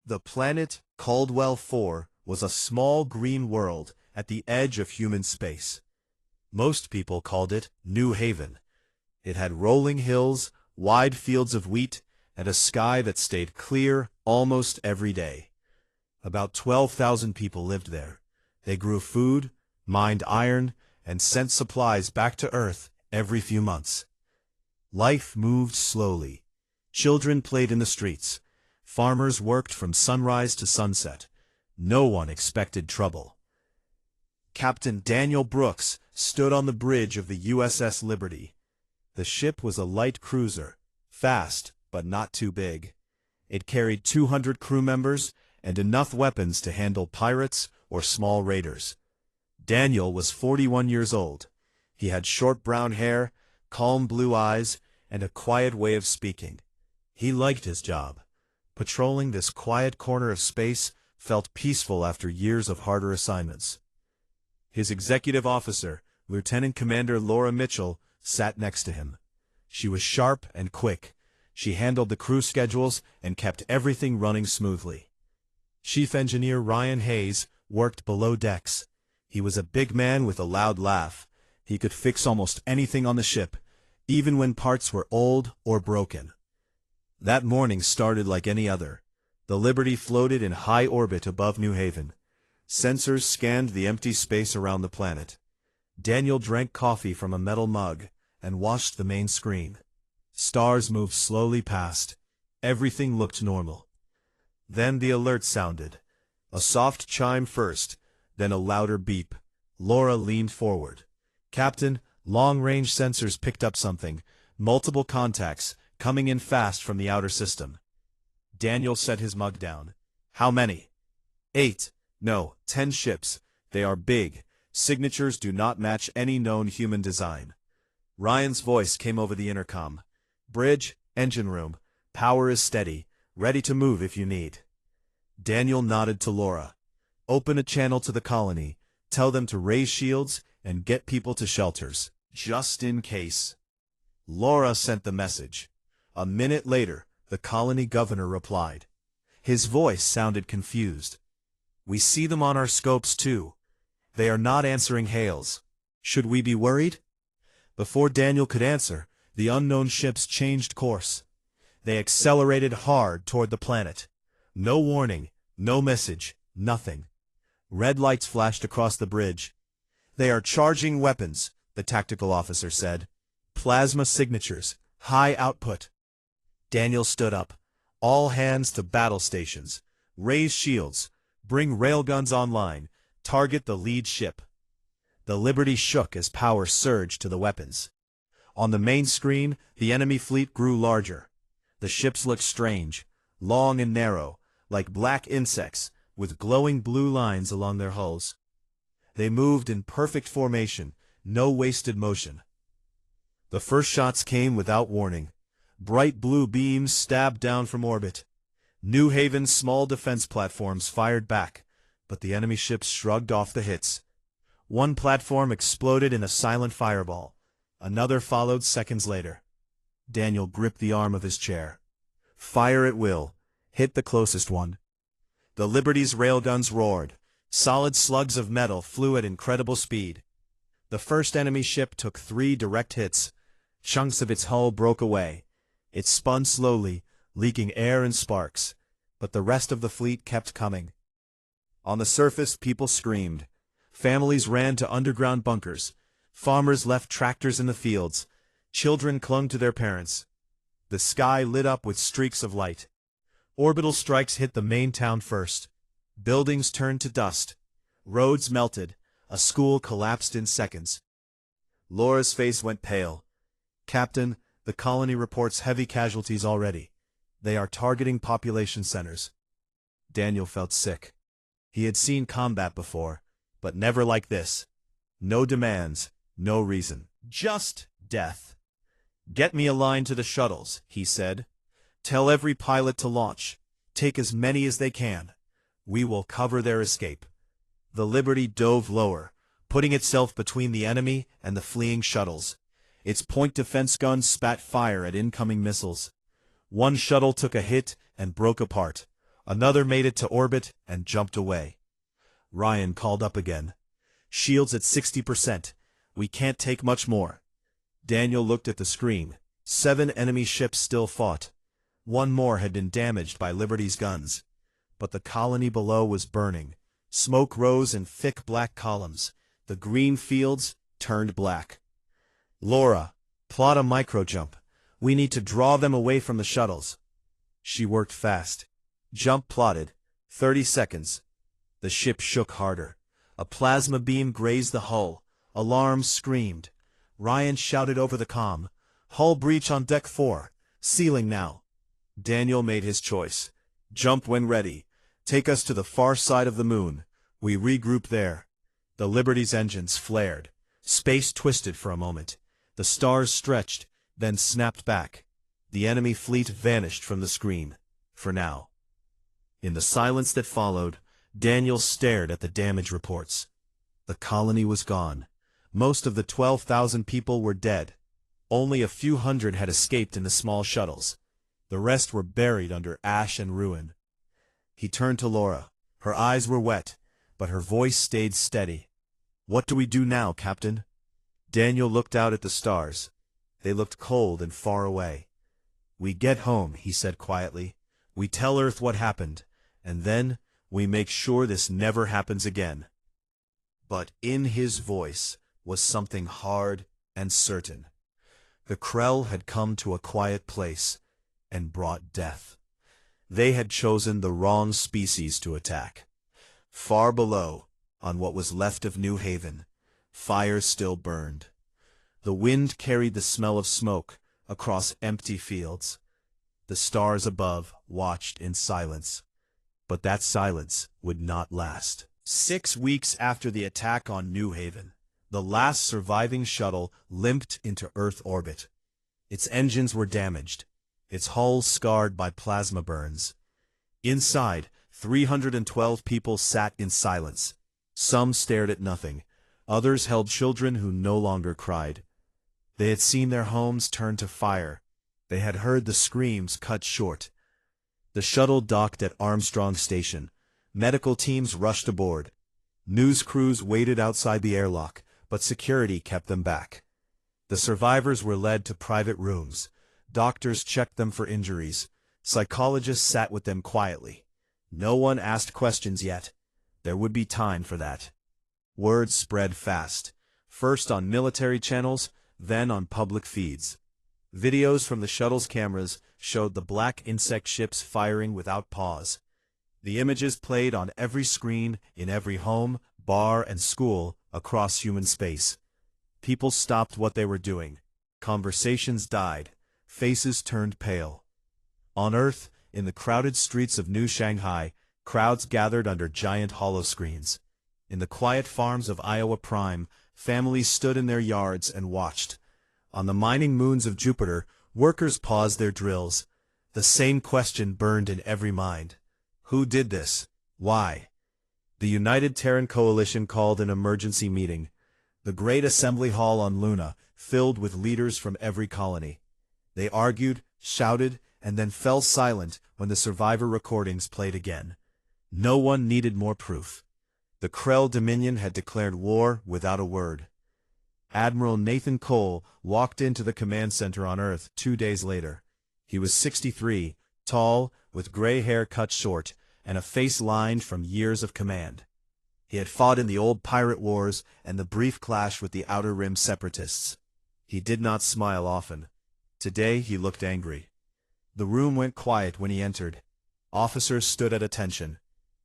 The planet Caldwell 4 was a small green world at the edge of human space. Most people called it New Haven. It had rolling hills, wide fields of wheat, and a sky that stayed clear almost every day. About 12,000 people lived there. They grew food, mined iron, and sent supplies back to Earth every few months. Life moved slowly. Children played in the streets. Farmers worked from sunrise to sunset. No one expected trouble. Captain Daniel Brooks stood on the bridge of the USS Liberty. The ship was a light cruiser, fast but not too big. It carried 200 crew members and enough weapons to handle pirates or small raiders. Daniel was 41 years old. He had short brown hair, calm blue eyes, and a quiet way of speaking. He liked his job. Patrolling this quiet corner of space felt peaceful after years of harder assignments. His executive officer, Lieutenant Commander Laura Mitchell, sat next to him. She was sharp and quick. She handled the crew schedules and kept everything running smoothly. Chief Engineer Ryan Hayes worked below decks. He was a big man with a loud laugh. He could fix almost anything on the ship, even when parts were old or broken. That morning started like any other. The Liberty floated in high orbit above New Haven. Sensors scanned the empty space around the planet. Daniel drank coffee from a metal mug and watched the main screen. Stars moved slowly past. Everything looked normal. Then the alert sounded. A soft chime first, then a louder beep. Laura leaned forward. "Captain, long-range sensors picked up something. Multiple contacts, coming in fast from the outer system." Daniel set his mug down. "How many?" 8. No, 10 ships. They are big. Signatures do not match any known human design. Ryan's voice came over the intercom. "Bridge, engine room. Power is steady. Ready to move if you need." Daniel nodded to Laura. "Open a channel to the colony. Tell them to raise shields and get people to shelters, just in case." Laura sent the message. A minute later, the colony governor replied. His voice sounded confused. "We see them on our scopes too. They are not answering hails. Should we be worried?" Before Daniel could answer, the unknown ships changed course. They accelerated hard toward the planet. No warning, no message, nothing. Red lights flashed across the bridge. "They are charging weapons," the tactical officer said. "Plasma signatures, high output." Daniel stood up. "All hands to battle stations. Raise shields. Bring railguns online. Target the lead ship." The Liberty shook as power surged to the weapons. On the main screen, the enemy fleet grew larger. The ships looked strange, long and narrow, like black insects, with glowing blue lines along their hulls. They moved in perfect formation, no wasted motion. The first shots came without warning. Bright blue beams stabbed down from orbit. New Haven's small defense platforms fired back, but the enemy ships shrugged off the hits. One platform exploded in a silent fireball. Another followed seconds later. Daniel gripped the arm of his chair. "Fire at will. Hit the closest one." The Liberty's railguns roared. Solid slugs of metal flew at incredible speed. The first enemy ship took 3 direct hits. Chunks of its hull broke away. It spun slowly, leaking air and sparks, but the rest of the fleet kept coming. On the surface, people screamed. Families ran to underground bunkers. Farmers left tractors in the fields. Children clung to their parents. The sky lit up with streaks of light. Orbital strikes hit the main town first. Buildings turned to dust. Roads melted. A school collapsed in seconds. Laura's face went pale. "Captain, the colony reports heavy casualties already. They are targeting population centers." Daniel felt sick. He had seen combat before, but never like this. No demands, no reason. Just death. "Get me a line to the shuttles," he said. "Tell every pilot to launch. Take as many as they can. We will cover their escape." The Liberty dove lower, putting itself between the enemy and the fleeing shuttles. Its point defense guns spat fire at incoming missiles. One shuttle took a hit and broke apart. Another made it to orbit and jumped away. Ryan called up again. Shields at 60%. We can't take much more. Daniel looked at the screen. 7 enemy ships still fought. 1 more had been damaged by Liberty's guns. But the colony below was burning. Smoke rose in thick black columns. The green fields turned black. Laura, plot a micro-jump. We need to draw them away from the shuttles. She worked fast. Jump plotted. 30 seconds. The ship shook harder. A plasma beam grazed the hull. Alarms screamed. Ryan shouted over the comm. Hull breach on deck 4. Sealing now. Daniel made his choice. Jump when ready. Take us to the far side of the moon. We regroup there. The Liberty's engines flared. Space twisted for a moment. The stars stretched, then snapped back. The enemy fleet vanished from the screen. For now. In the silence that followed, Daniel stared at the damage reports. The colony was gone. Most of the 12,000 people were dead. Only a few hundred had escaped in the small shuttles. The rest were buried under ash and ruin. He turned to Laura. Her eyes were wet, but her voice stayed steady. What do we do now, Captain? Daniel looked out at the stars. They looked cold and far away. We get home, he said quietly. We tell Earth what happened, and then we make sure this never happens again. But in his voice was something hard and certain. The Krell had come to a quiet place and brought death. They had chosen the wrong species to attack. Far below, on what was left of New Haven, fires still burned. The wind carried the smell of smoke across empty fields. The stars above watched in silence. But that silence would not last. 6 weeks after the attack on New Haven, the last surviving shuttle limped into Earth orbit. Its engines were damaged, its hull scarred by plasma burns. Inside, 312 people sat in silence. Some stared at nothing. Others held children who no longer cried. They had seen their homes turn to fire. They had heard the screams cut short. The shuttle docked at Armstrong Station. Medical teams rushed aboard. News crews waited outside the airlock, but security kept them back. The survivors were led to private rooms. Doctors checked them for injuries. Psychologists sat with them quietly. No one asked questions yet. There would be time for that. Word spread fast, first on military channels, then on public feeds. Videos from the shuttle's cameras showed the black insect ships firing without pause. The images played on every screen, in every home, bar, and school across human space. People stopped what they were doing. Conversations died. Faces turned pale. On Earth, in the crowded streets of New Shanghai, crowds gathered under giant holoscreens. In the quiet farms of Iowa Prime, families stood in their yards and watched. On the mining moons of Jupiter, workers paused their drills. The same question burned in every mind. Who did this? Why? The United Terran Coalition called an emergency meeting. The great assembly hall on Luna filled with leaders from every colony. They argued, shouted, and then fell silent when the survivor recordings played again. No one needed more proof. The Krell Dominion had declared war without a word. Admiral Nathan Cole walked into the command center on Earth 2 days later. He was 63, tall, with gray hair cut short, and a face lined from years of command. He had fought in the old pirate wars and the brief clash with the Outer Rim separatists. He did not smile often. Today he looked angry. The room went quiet when he entered. Officers stood at attention.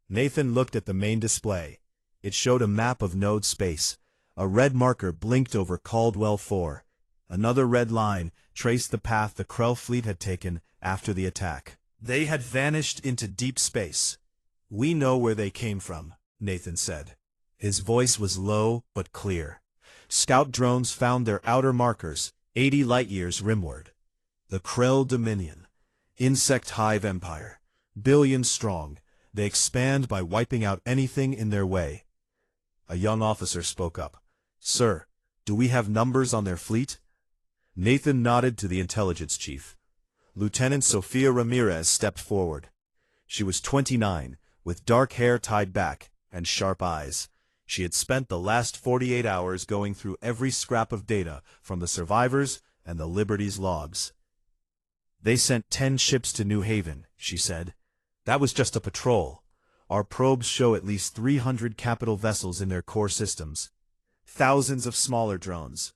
Nathan looked at the main display. It showed a map of node space. A red marker blinked over Caldwell 4. Another red line traced the path the Krell fleet had taken after the attack. They had vanished into deep space. We know where they came from, Nathan said. His voice was low but clear. Scout drones found their outer markers, 80 light-years rimward. The Krell Dominion. Insect hive empire. Billions strong. They expand by wiping out anything in their way. A young officer spoke up. Sir, do we have numbers on their fleet? Nathan nodded to the intelligence chief. Lieutenant Sofia Ramirez stepped forward. She was 29, with dark hair tied back and sharp eyes. She had spent the last 48 hours going through every scrap of data from the survivors and the Liberty's logs. "They sent 10 ships to New Haven," she said. "That was just a patrol. Our probes show at least 300 capital vessels in their core systems. Thousands of smaller drones.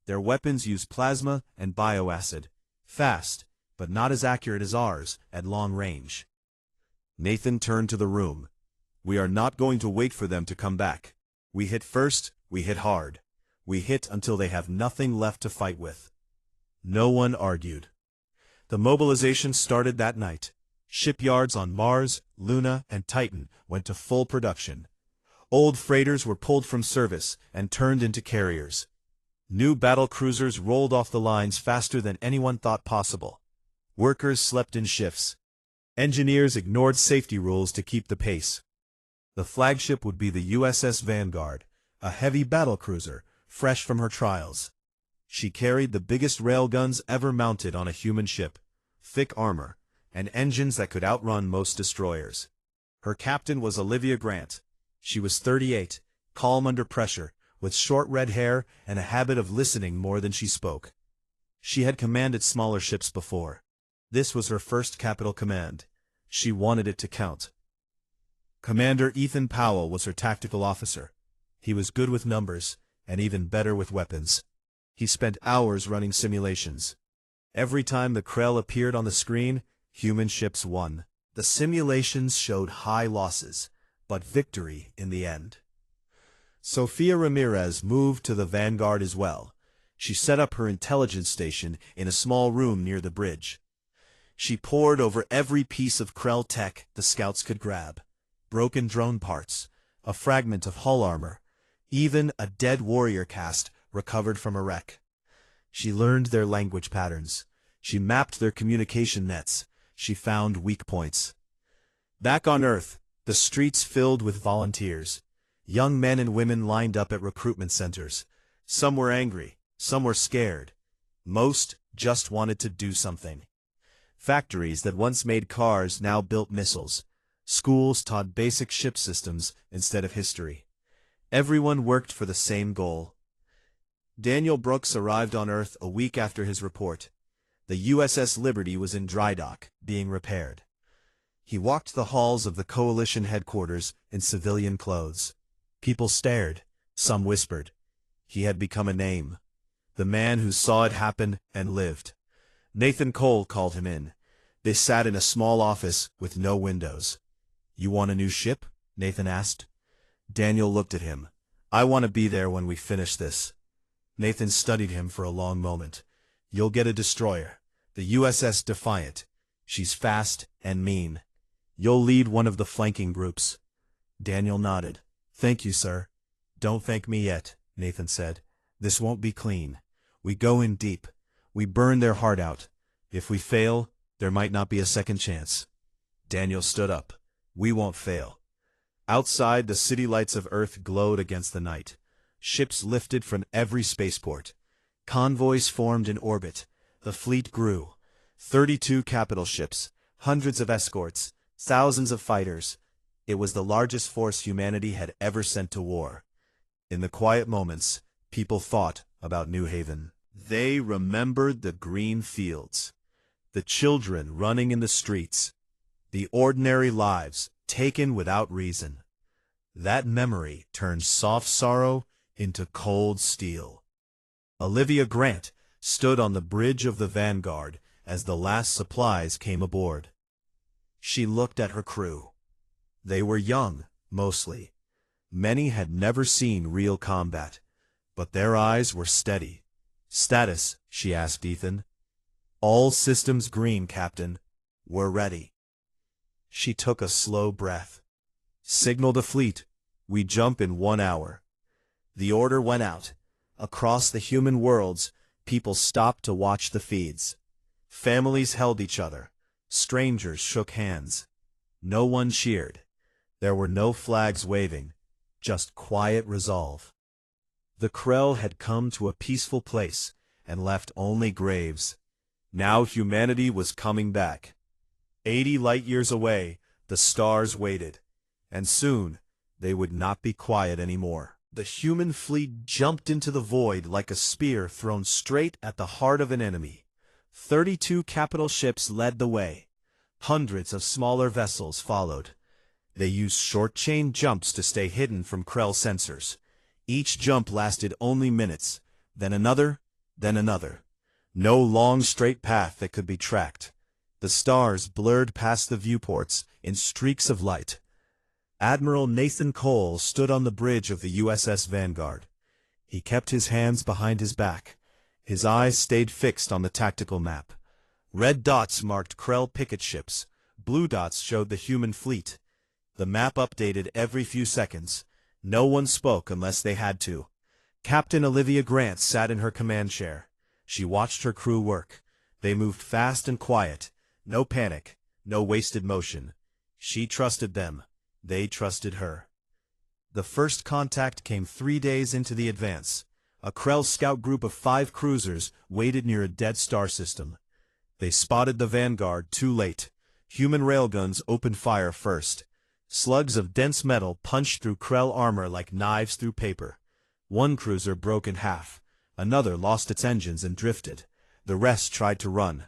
Their weapons use plasma and bioacid. Fast, but not as accurate as ours at long range." Nathan turned to the room. "We are not going to wait for them to come back. We hit first, we hit hard. We hit until they have nothing left to fight with." No one argued. The mobilization started that night. Shipyards on Mars, Luna, and Titan went to full production. Old freighters were pulled from service and turned into carriers. New battle cruisers rolled off the lines faster than anyone thought possible. Workers slept in shifts. Engineers ignored safety rules to keep the pace. The flagship would be the USS Vanguard, a heavy battlecruiser, fresh from her trials. She carried the biggest railguns ever mounted on a human ship, thick armor, and engines that could outrun most destroyers. Her captain was Olivia Grant. She was 38, calm under pressure, with short red hair and a habit of listening more than she spoke. She had commanded smaller ships before. This was her first capital command. She wanted it to count. Commander Ethan Powell was her tactical officer. He was good with numbers, and even better with weapons. He spent hours running simulations. Every time the Krell appeared on the screen, human ships won. The simulations showed high losses, but victory in the end. Sofia Ramirez moved to the Vanguard as well. She set up her intelligence station in a small room near the bridge. She pored over every piece of Krell tech the scouts could grab. Broken drone parts, a fragment of hull armor, even a dead warrior cast recovered from a wreck. She learned their language patterns. She mapped their communication nets. She found weak points. Back on Earth, the streets filled with volunteers. Young men and women lined up at recruitment centers. Some were angry, some were scared. Most just wanted to do something. Factories that once made cars now built missiles. Schools taught basic ship systems instead of history. Everyone worked for the same goal. Daniel Brooks arrived on Earth a week after his report. The USS Liberty was in dry dock, being repaired. He walked the halls of the Coalition headquarters in civilian clothes. People stared, some whispered. He had become a name. The man who saw it happen and lived. Nathan Cole called him in. They sat in a small office with no windows. "You want a new ship?" Nathan asked. Daniel looked at him. "I want to be there when we finish this." Nathan studied him for a long moment. "You'll get a destroyer, the USS Defiant. She's fast and mean. You'll lead one of the flanking groups." Daniel nodded. "Thank you, sir." "Don't thank me yet," Nathan said. "This won't be clean. We go in deep. We burn their heart out. If we fail, there might not be a second chance." Daniel stood up. "We won't fail." Outside, the city lights of Earth glowed against the night. Ships lifted from every spaceport. Convoys formed in orbit. The fleet grew. 32 capital ships, hundreds of escorts, thousands of fighters. It was the largest force humanity had ever sent to war. In the quiet moments, people thought about New Haven. They remembered the green fields, the children running in the streets, the ordinary lives taken without reason. That memory turned soft sorrow into cold steel. Olivia Grant stood on the bridge of the Vanguard as the last supplies came aboard. She looked at her crew. They were young, mostly. Many had never seen real combat, but their eyes were steady. "Status?" she asked Ethan. "All systems green, Captain. We're ready." She took a slow breath. "Signal the fleet. We jump in 1 hour." The order went out. Across the human worlds, people stopped to watch the feeds. Families held each other. Strangers shook hands. No one cheered. There were no flags waving, just quiet resolve. The Krell had come to a peaceful place and left only graves. Now humanity was coming back. 80 light-years away, The stars waited, and soon they would not be quiet anymore. The human fleet jumped into the void like a spear thrown straight at the heart of an enemy. 32 capital ships led the way. Hundreds of smaller vessels followed. They used short-chain jumps to stay hidden from Krell sensors. Each jump lasted only minutes, then another, then another. No long straight path that could be tracked. The stars blurred past the viewports in streaks of light. Admiral Nathan Cole stood on the bridge of the USS Vanguard. He kept his hands behind his back. His eyes stayed fixed on the tactical map. Red dots marked Krell picket ships. Blue dots showed the human fleet. The map updated every few seconds. No one spoke unless they had to. Captain Olivia Grant sat in her command chair. She watched her crew work. They moved fast and quiet. No panic, no wasted motion. She trusted them. They trusted her. The first contact came 3 days into the advance. A Krell scout group of 5 cruisers waited near a dead star system. They spotted the Vanguard too late. Human railguns opened fire first. Slugs of dense metal punched through Krell armor like knives through paper. One cruiser broke in half. Another lost its engines and drifted. The rest tried to run.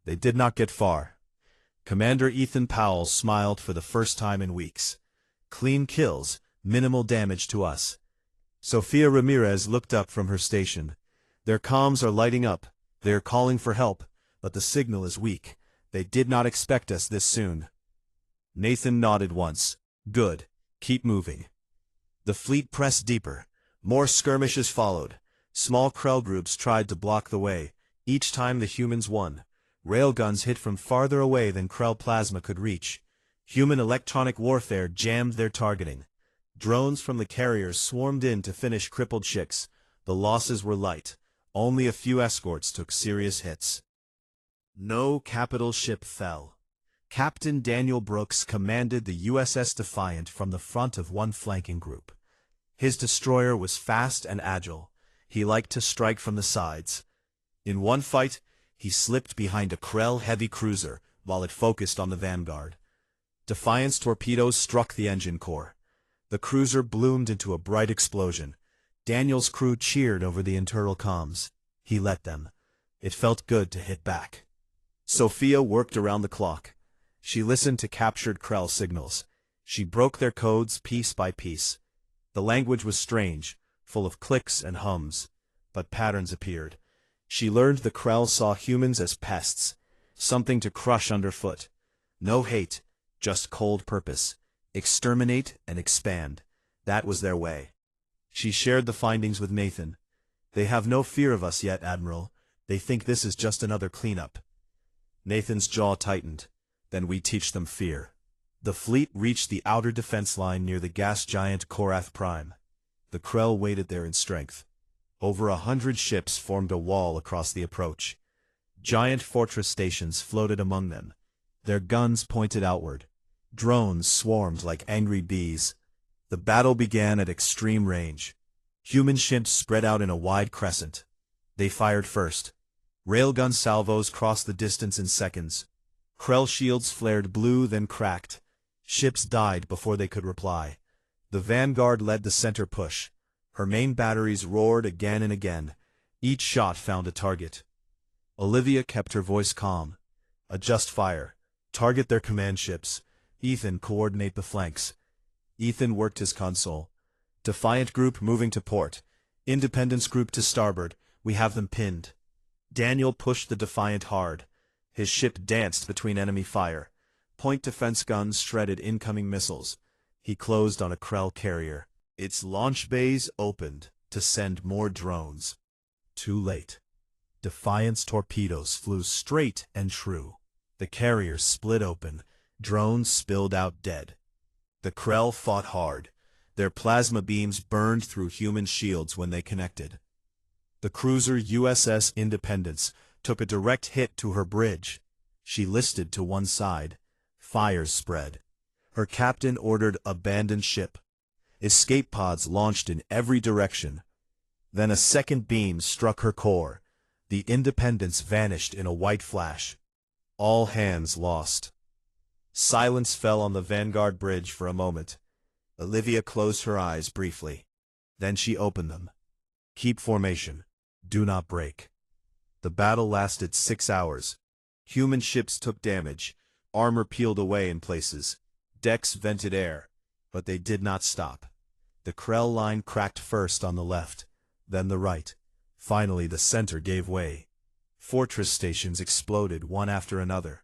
They did not get far. Commander Ethan Powell smiled for the first time in weeks. Clean kills, minimal damage to us. Sofia Ramirez looked up from her station. Their comms are lighting up. They are calling for help, but the signal is weak. They did not expect us this soon. Nathan nodded once. Good. Keep moving. The fleet pressed deeper. More skirmishes followed. Small Krell groups tried to block the way. Each time the humans won. Railguns hit from farther away than Krell plasma could reach. Human electronic warfare jammed their targeting. Drones from the carriers swarmed in to finish crippled ships. The losses were light. Only a few escorts took serious hits. No capital ship fell. Captain Daniel Brooks commanded the USS Defiant from the front of one flanking group. His destroyer was fast and agile. He liked to strike from the sides. In one fight, he slipped behind a Krell heavy cruiser while it focused on the Vanguard. Defiant's torpedoes struck the engine core. The cruiser bloomed into a bright explosion. Daniel's crew cheered over the internal comms. He let them. It felt good to hit back. Sophia worked around the clock. She listened to captured Krell signals. She broke their codes piece by piece. The language was strange, full of clicks and hums, but patterns appeared. She learned the Krell saw humans as pests, something to crush underfoot. No hate, just cold purpose. Exterminate and expand. That was their way. She shared the findings with Nathan. They have no fear of us yet, Admiral. They think this is just another cleanup. Nathan's jaw tightened. Then we teach them fear. The fleet reached the outer defense line near the gas giant Korath Prime. The Krell waited there in strength. Over 100 ships formed a wall across the approach. Giant fortress stations floated among them. Their guns pointed outward. Drones swarmed like angry bees. The battle began at extreme range. Human ships spread out in a wide crescent. They fired first. Railgun salvos crossed the distance in seconds. Krell shields flared blue, then cracked. Ships died before they could reply. The Vanguard led the center push. Her main batteries roared again and again. Each shot found a target. Olivia kept her voice calm. Adjust fire. Target their command ships. Ethan, coordinate the flanks. Ethan worked his console. Defiant group moving to port. Independence group to starboard. We have them pinned. Daniel pushed the Defiant hard. His ship danced between enemy fire. Point defense guns shredded incoming missiles. He closed on a Krell carrier. Its launch bays opened to send more drones. Too late. Defiant's torpedoes flew straight and true. The carrier split open. Drones spilled out dead. The Krell fought hard. Their plasma beams burned through human shields when they connected. The cruiser USS Independence took a direct hit to her bridge. She listed to one side. Fires spread. Her captain ordered abandon ship. Escape pods launched in every direction. Then a second beam struck her core. The Independence vanished in a white flash. All hands lost. Silence fell on the Vanguard bridge for a moment. Olivia closed her eyes briefly. Then she opened them. Keep formation. Do not break. The battle lasted 6 hours. Human ships took damage. Armor peeled away in places. Decks vented air. But they did not stop. The Krell line cracked first on the left, then the right. Finally the center gave way. Fortress stations exploded one after another.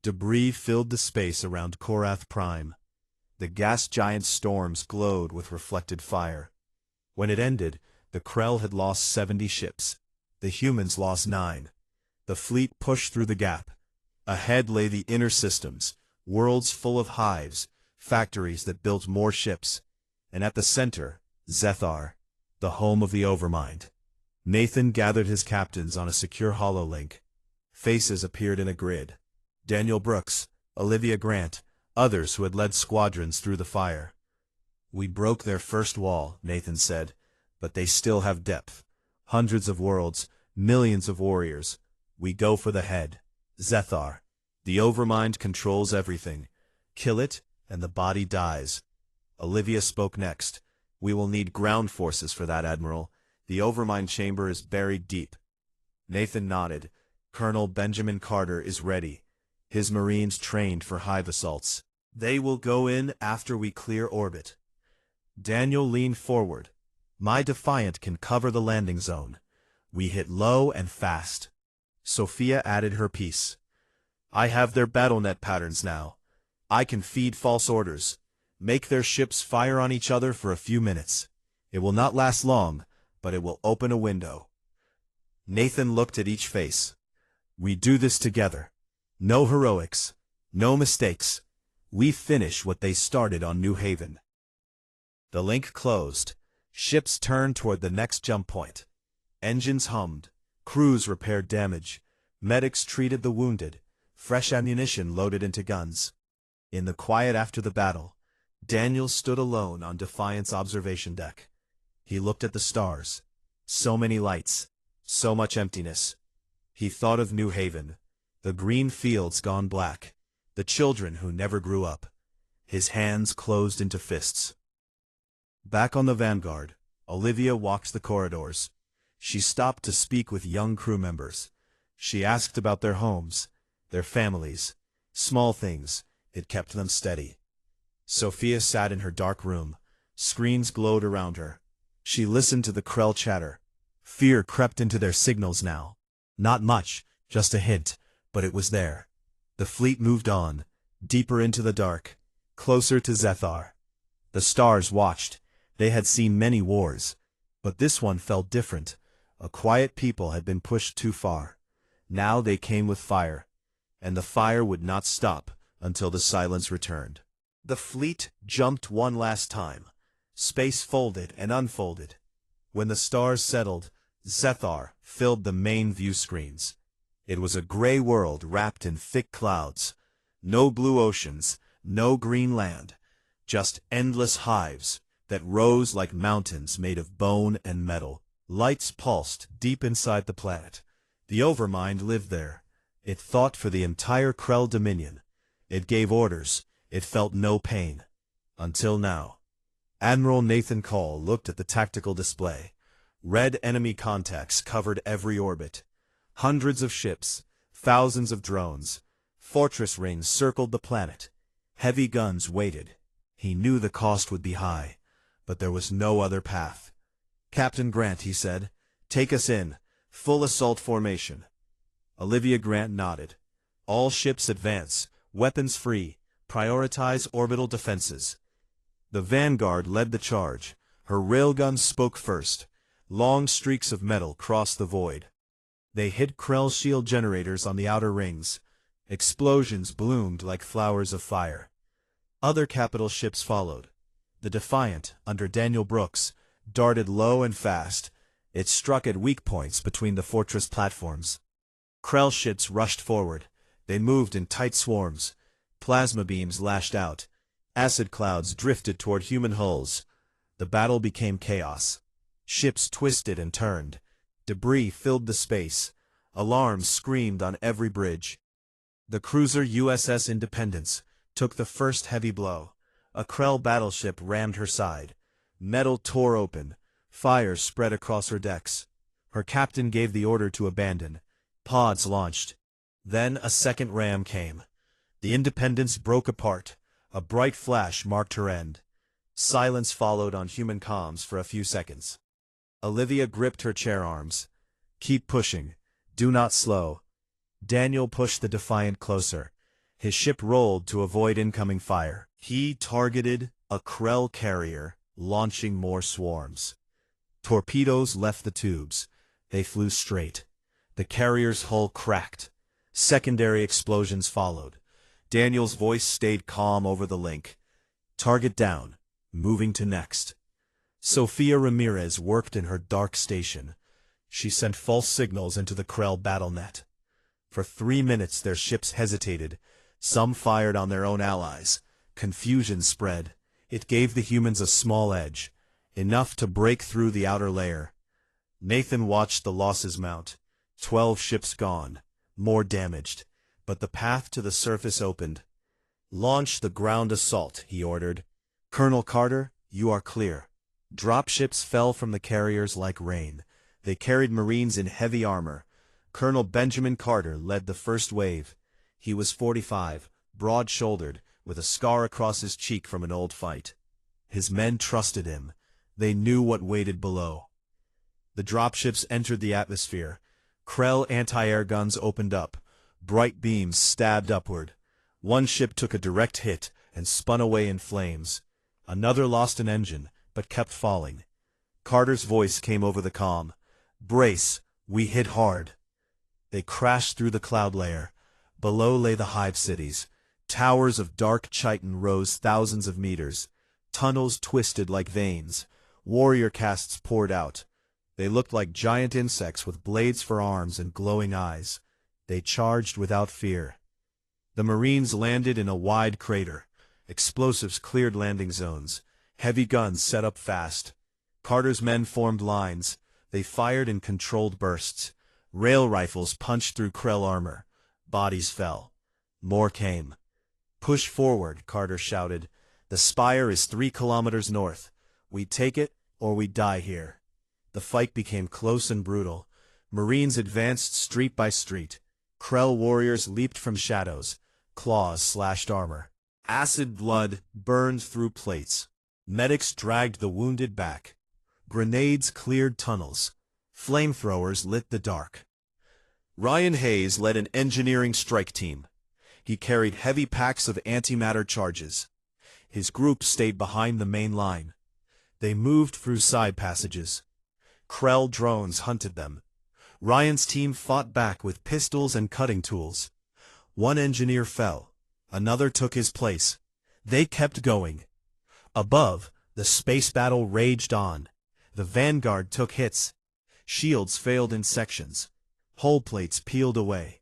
Debris filled the space around Korath Prime. The gas giant's storms glowed with reflected fire. When it ended, the Krell had lost 70 ships. The humans lost 9. The fleet pushed through the gap. Ahead lay the inner systems, worlds full of hives, factories that built more ships. And at the center, Zethar, the home of the Overmind. Nathan gathered his captains on a secure hololink. Faces appeared in a grid. Daniel Brooks, Olivia Grant, others who had led squadrons through the fire. We broke their first wall, Nathan said, but they still have depth. Hundreds of worlds, millions of warriors. We go for the head. Zethar. The Overmind controls everything. Kill it, and the body dies. Olivia spoke next. We will need ground forces for that, Admiral. The Overmind chamber is buried deep. Nathan nodded. Colonel Benjamin Carter is ready. His Marines trained for hive assaults. They will go in after we clear orbit. Daniel leaned forward. My Defiant can cover the landing zone. We hit low and fast. Sophia added her piece. I have their battlenet patterns now. I can feed false orders. Make their ships fire on each other for a few minutes. It will not last long, but it will open a window. Nathan looked at each face. We do this together. No heroics. No mistakes. We finish what they started on New Haven. The link closed. Ships turned toward the next jump point. Engines hummed. Crews repaired damage. Medics treated the wounded. Fresh ammunition loaded into guns. In the quiet after the battle, Daniel stood alone on Defiant's observation deck. He looked at the stars. So many lights. So much emptiness. He thought of New Haven. The green fields gone black. The children who never grew up. His hands closed into fists. Back on the Vanguard, Olivia walked the corridors. She stopped to speak with young crew members. She asked about their homes, their families. Small things, it kept them steady. Sophia sat in her dark room. Screens glowed around her. She listened to the Krell chatter. Fear crept into their signals now. Not much, just a hint, but it was there. The fleet moved on, deeper into the dark, closer to Zethar. The stars watched. They had seen many wars, but this one felt different. A quiet people had been pushed too far. Now they came with fire, and the fire would not stop until the silence returned. The fleet jumped one last time. Space folded and unfolded. When the stars settled, Zethar filled the main view screens. It was a gray world wrapped in thick clouds. No blue oceans, no green land, just endless hives that rose like mountains made of bone and metal. Lights pulsed deep inside the planet. The Overmind lived there. It thought for the entire Krell Dominion. It gave orders. It felt no pain. Until now. Admiral Nathan Call looked at the tactical display. Red enemy contacts covered every orbit. Hundreds of ships, thousands of drones. Fortress rings circled the planet. Heavy guns waited. He knew the cost would be high, but there was no other path. Captain Grant, he said, take us in. Full assault formation. Olivia Grant nodded. All ships advance, weapons free, prioritize orbital defenses. The Vanguard led the charge. Her railguns spoke first. Long streaks of metal crossed the void. They hit Krell shield generators on the outer rings. Explosions bloomed like flowers of fire. Other capital ships followed. The Defiant, under Daniel Brooks, darted low and fast. It struck at weak points between the fortress platforms. Krell ships rushed forward. They moved in tight swarms. Plasma beams lashed out. Acid clouds drifted toward human hulls. The battle became chaos. Ships twisted and turned. Debris filled the space. Alarms screamed on every bridge. The cruiser USS Independence, took the first heavy blow. A Krell battleship rammed her side. Metal tore open. Fire spread across her decks. Her captain gave the order to abandon. Pods launched. Then a second ram came. The Independence broke apart. A bright flash marked her end. Silence followed on human comms for a few seconds. Olivia gripped her chair arms. Keep pushing. Do not slow. Daniel pushed the Defiant closer. His ship rolled to avoid incoming fire. He targeted a Krell carrier, launching more swarms. Torpedoes left the tubes. They flew straight. The carrier's hull cracked. Secondary explosions followed. Daniel's voice stayed calm over the link. Target down. Moving to next. Sofia Ramirez worked in her dark station. She sent false signals into the Krell battle net. For 3 minutes their ships hesitated. Some fired on their own allies. Confusion spread. It gave the humans a small edge, enough to break through the outer layer. Nathan watched the losses mount. 12 ships gone, more damaged, but the path to the surface opened. Launch the ground assault, he ordered. Colonel Carter, you are clear. Dropships fell from the carriers like rain. They carried Marines in heavy armor. Colonel Benjamin Carter led the first wave. He was 45, broad-shouldered, with a scar across his cheek from an old fight. His men trusted him. They knew what waited below. The dropships entered the atmosphere. Krell anti-air guns opened up. Bright beams stabbed upward. One ship took a direct hit and spun away in flames. Another lost an engine, but kept falling. Carter's voice came over the comm. Brace, we hit hard. They crashed through the cloud layer. Below lay the hive cities. Towers of dark chitin rose thousands of meters. Tunnels twisted like veins. Warrior castes poured out. They looked like giant insects with blades for arms and glowing eyes. They charged without fear. The Marines landed in a wide crater. Explosives cleared landing zones. Heavy guns set up fast. Carter's men formed lines. They fired in controlled bursts. Rail rifles punched through Krell armor. Bodies fell. More came. Push forward, Carter shouted. The spire is 3 kilometers north. We take it, or we die here. The fight became close and brutal. Marines advanced street by street. Krell warriors leaped from shadows. Claws slashed armor. Acid blood burned through plates. Medics dragged the wounded back. Grenades cleared tunnels. Flamethrowers lit the dark. Ryan Hayes led an engineering strike team. He carried heavy packs of antimatter charges. His group stayed behind the main line. They moved through side passages. Krell drones hunted them. Ryan's team fought back with pistols and cutting tools. One engineer fell. Another took his place. They kept going. Above, the space battle raged on. The Vanguard took hits. Shields failed in sections. Hull plates peeled away.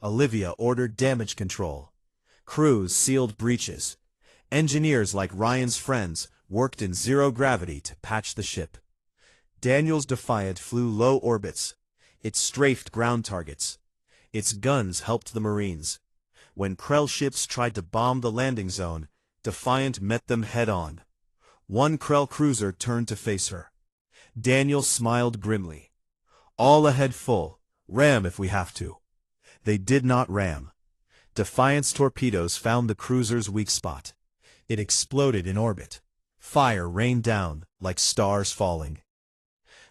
Olivia ordered damage control. Crews sealed breaches. Engineers like Ryan's friends worked in zero gravity to patch the ship. Daniel's Defiant flew low orbits. It strafed ground targets. Its guns helped the Marines. When Krell ships tried to bomb the landing zone, Defiant met them head-on. One Krell cruiser turned to face her. Daniel smiled grimly. All ahead full. Ram if we have to. They did not ram. Defiant's torpedoes found the cruiser's weak spot. It exploded in orbit. Fire rained down like stars falling.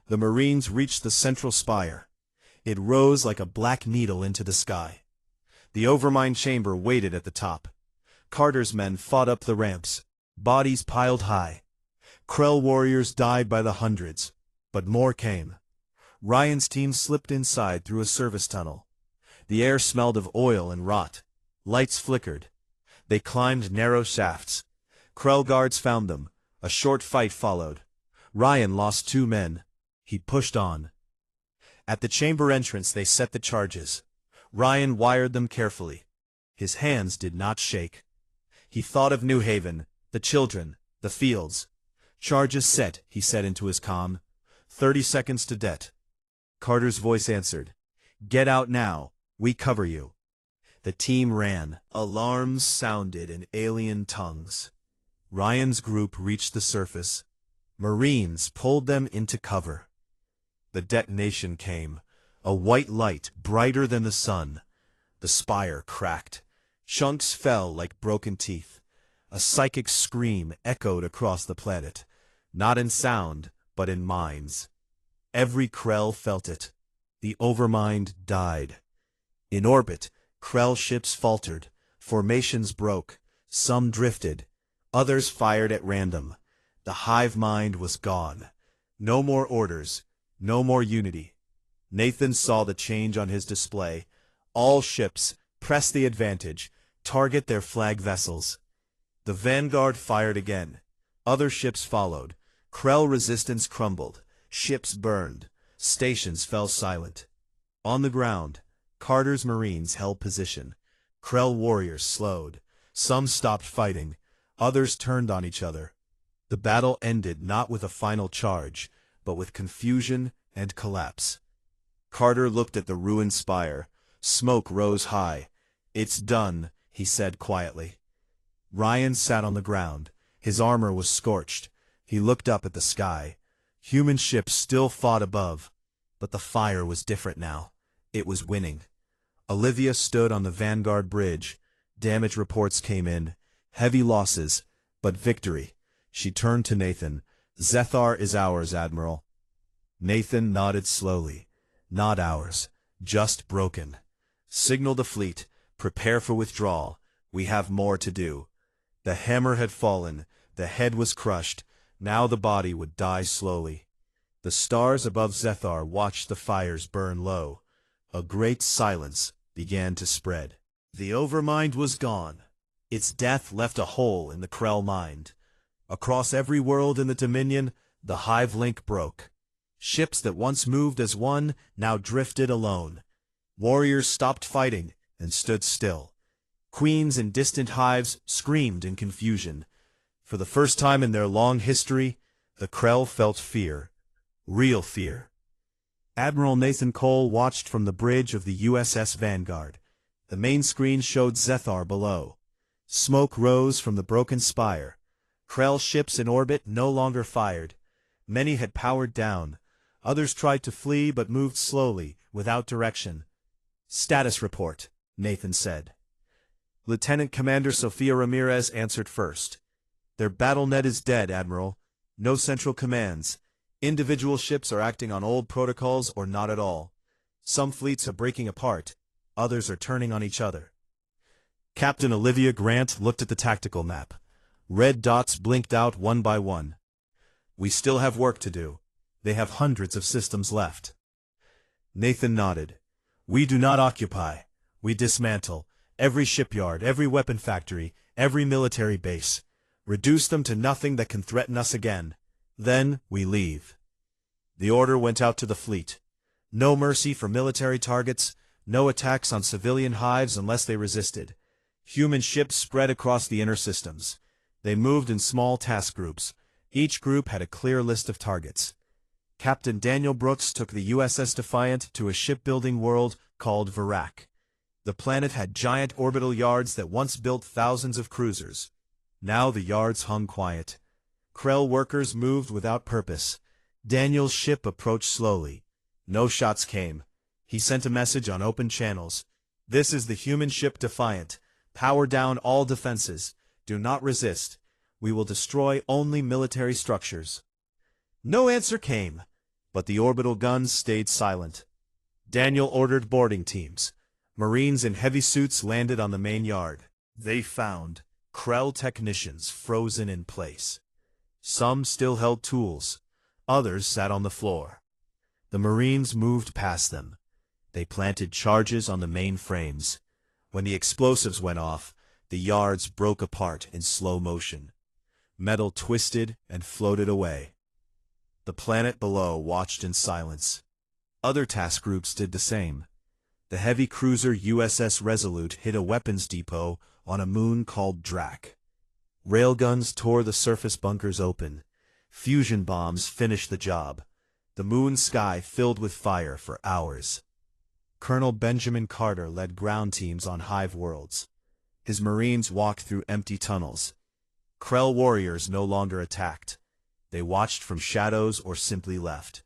The Marines reached the central spire. It rose like a black needle into the sky. The overmine chamber waited at the top. Carter's men fought up the ramps. Bodies piled high. Krell warriors died by the hundreds, but more came. Ryan's team slipped inside through a service tunnel. The air smelled of oil and rot. Lights flickered. They climbed narrow shafts. Krell guards found them. A short fight followed. Ryan lost 2 men. He pushed on. At the chamber entrance they set the charges. Ryan wired them carefully. His hands did not shake. He thought of New Haven, the children, the fields. Charges set, he said into his comm. 30 seconds to det. Carter's voice answered. Get out now. We cover you. The team ran. Alarms sounded in alien tongues. Ryan's group reached the surface. Marines pulled them into cover. The detonation came, a white light brighter than the sun. The spire cracked. Chunks fell like broken teeth. A psychic scream echoed across the planet, not in sound, but in minds. Every Krell felt it. The Overmind died. In orbit, Krell ships faltered, formations broke, some drifted, others fired at random. The hive mind was gone. No more orders, no more unity. Nathan saw the change on his display. All ships, press the advantage, target their flag vessels. The Vanguard fired again. Other ships followed. Krell resistance crumbled. Ships burned. Stations fell silent. On the ground, Carter's Marines held position. Krell warriors slowed. Some stopped fighting. Others turned on each other. The battle ended not with a final charge, but with confusion and collapse. Carter looked at the ruined spire. Smoke rose high. "It's done," he said quietly. Ryan sat on the ground. His armor was scorched. He looked up at the sky. Human ships still fought above, but the fire was different now. It was winning. Olivia stood on the Vanguard bridge. Damage reports came in. Heavy losses, but victory. She turned to Nathan. "Zethar is ours, Admiral." Nathan nodded slowly. "Not ours. Just broken. Signal the fleet. Prepare for withdrawal. We have more to do." The hammer had fallen. The head was crushed. Now the body would die slowly. The stars above Zethar watched the fires burn low. A great silence began to spread. The Overmind was gone. Its death left a hole in the Krell mind. Across every world in the Dominion, the hive link broke. Ships that once moved as one now drifted alone. Warriors stopped fighting and stood still. Queens in distant hives screamed in confusion. For the first time in their long history, the Krell felt fear. Real fear. Admiral Nathan Cole watched from the bridge of the USS Vanguard. The main screen showed Zethar below. Smoke rose from the broken spire. Krell ships in orbit no longer fired. Many had powered down. Others tried to flee but moved slowly, without direction. "Status report," Nathan said. Lieutenant Commander Sofia Ramirez answered first. "Their battle net is dead, Admiral. No central commands. Individual ships are acting on old protocols or not at all. Some fleets are breaking apart. Others are turning on each other." Captain Olivia Grant looked at the tactical map. Red dots blinked out one by one. "We still have work to do. They have hundreds of systems left." Nathan nodded. "We do not occupy. We dismantle. Every shipyard, every weapon factory, every military base. Reduce them to nothing that can threaten us again. Then we leave." The order went out to the fleet. No mercy for military targets, no attacks on civilian hives unless they resisted. Human ships spread across the inner systems. They moved in small task groups. Each group had a clear list of targets. Captain Daniel Brooks took the USS Defiant to a shipbuilding world called Verac. The planet had giant orbital yards that once built thousands of cruisers. Now the yards hung quiet. Krell workers moved without purpose. Daniel's ship approached slowly. No shots came. He sent a message on open channels. "This is the human ship Defiant. Power down all defenses. Do not resist. We will destroy only military structures." No answer came, but the orbital guns stayed silent. Daniel ordered boarding teams. Marines in heavy suits landed on the main yard. They found Krell technicians frozen in place. Some still held tools. Others sat on the floor. The Marines moved past them. They planted charges on the main frames. When the explosives went off, the yards broke apart in slow motion. Metal twisted and floated away. The planet below watched in silence. Other task groups did the same. The heavy cruiser USS Resolute hit a weapons depot on a moon called Drac. Railguns tore the surface bunkers open. Fusion bombs finished the job. The moon sky filled with fire for hours. Colonel Benjamin Carter led ground teams on hive worlds. His Marines walked through empty tunnels. Krell warriors no longer attacked. They watched from shadows or simply left.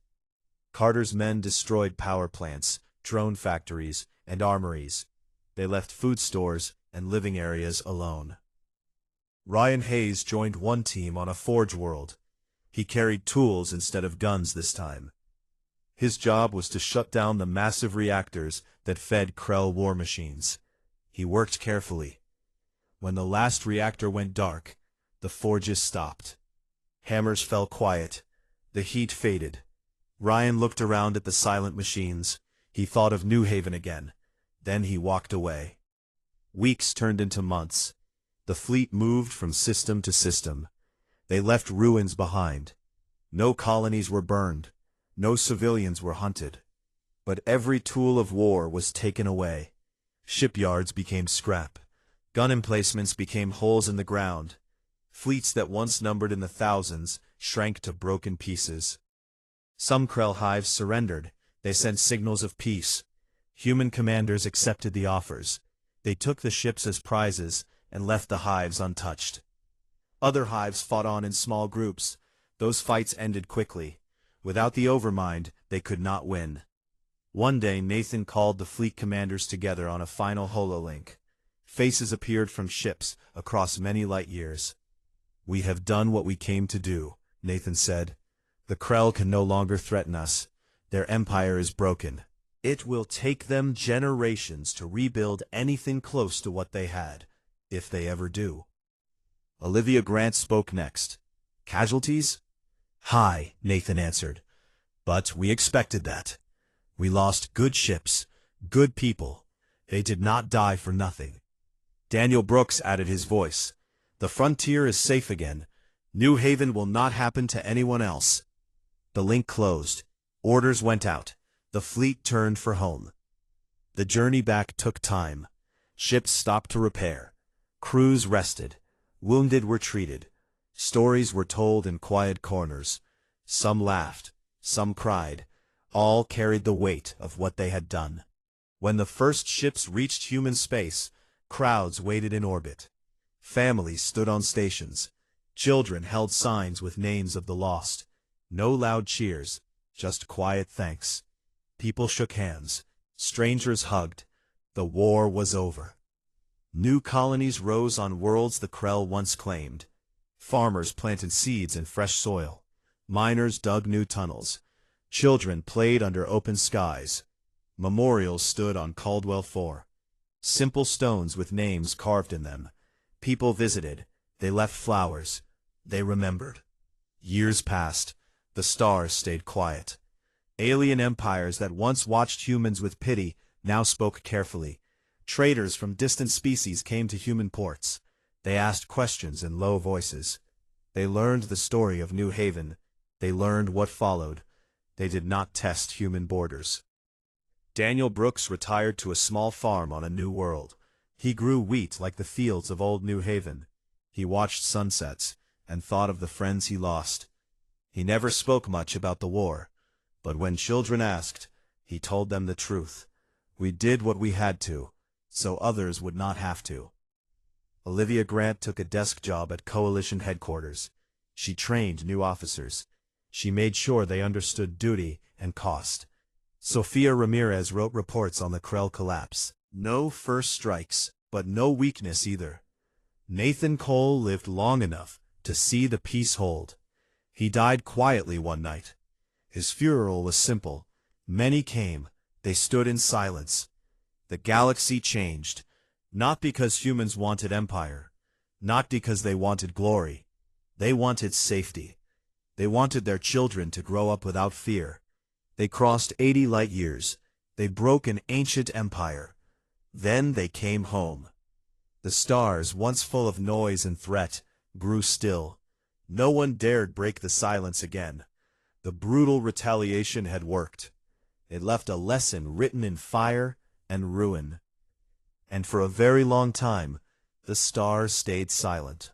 Carter's men destroyed power plants, drone factories, and armories. They left food stores and living areas alone. Ryan Hayes joined one team on a forge world. He carried tools instead of guns this time. His job was to shut down the massive reactors that fed Krell war machines. He worked carefully. When the last reactor went dark, the forges stopped. Hammers fell quiet. The heat faded. Ryan looked around at the silent machines. He thought of New Haven again. Then he walked away. Weeks turned into months. The fleet moved from system to system. They left ruins behind. No colonies were burned. No civilians were hunted. But every tool of war was taken away. Shipyards became scrap. Gun emplacements became holes in the ground. Fleets that once numbered in the thousands shrank to broken pieces. Some Krell hives surrendered. They sent signals of peace. Human commanders accepted the offers. They took the ships as prizes and left the hives untouched. Other hives fought on in small groups. Those fights ended quickly. Without the Overmind, they could not win. One day Nathan called the fleet commanders together on a final hololink. Faces appeared from ships across many light years. "We have done what we came to do," Nathan said. "The Krell can no longer threaten us. Their empire is broken. It will take them generations to rebuild anything close to what they had, if they ever do." Olivia Grant spoke next. "Casualties?" "High," Nathan answered. "But we expected that. We lost good ships, good people. They did not die for nothing." Daniel Brooks added his voice. "The frontier is safe again. New Haven will not happen to anyone else." The link closed. Orders went out. The fleet turned for home. The journey back took time. Ships stopped to repair. Crews rested. Wounded were treated. Stories were told in quiet corners. Some laughed. Some cried. All carried the weight of what they had done. When the first ships reached human space, crowds waited in orbit. Families stood on stations. Children held signs with names of the lost. No loud cheers, just quiet thanks. People shook hands. Strangers hugged. The war was over. New colonies rose on worlds the Krell once claimed. Farmers planted seeds in fresh soil. Miners dug new tunnels. Children played under open skies. Memorials stood on Caldwell 4. Simple stones with names carved in them. People visited. They left flowers. They remembered. Years passed. The stars stayed quiet. Alien empires that once watched humans with pity now spoke carefully. Traders from distant species came to human ports. They asked questions in low voices. They learned the story of New Haven. They learned what followed. They did not test human borders. Daniel Brooks retired to a small farm on a new world. He grew wheat like the fields of old New Haven. He watched sunsets and thought of the friends he lost. He never spoke much about the war, but when children asked, he told them the truth. "We did what we had to, so others would not have to." Olivia Grant took a desk job at Coalition headquarters. She trained new officers. She made sure they understood duty and cost. Sofia Ramirez wrote reports on the Krell collapse. No first strikes, but no weakness either. Nathan Cole lived long enough to see the peace hold. He died quietly one night. His funeral was simple. Many came. They stood in silence. The galaxy changed, not because humans wanted empire, not because they wanted glory. They wanted safety. They wanted their children to grow up without fear. They crossed 80 light years. They broke an ancient empire. Then they came home. The stars, once full of noise and threat, grew still. No one dared break the silence again. The brutal retaliation had worked. It left a lesson written in fire and ruin. And for a very long time, the stars stayed silent.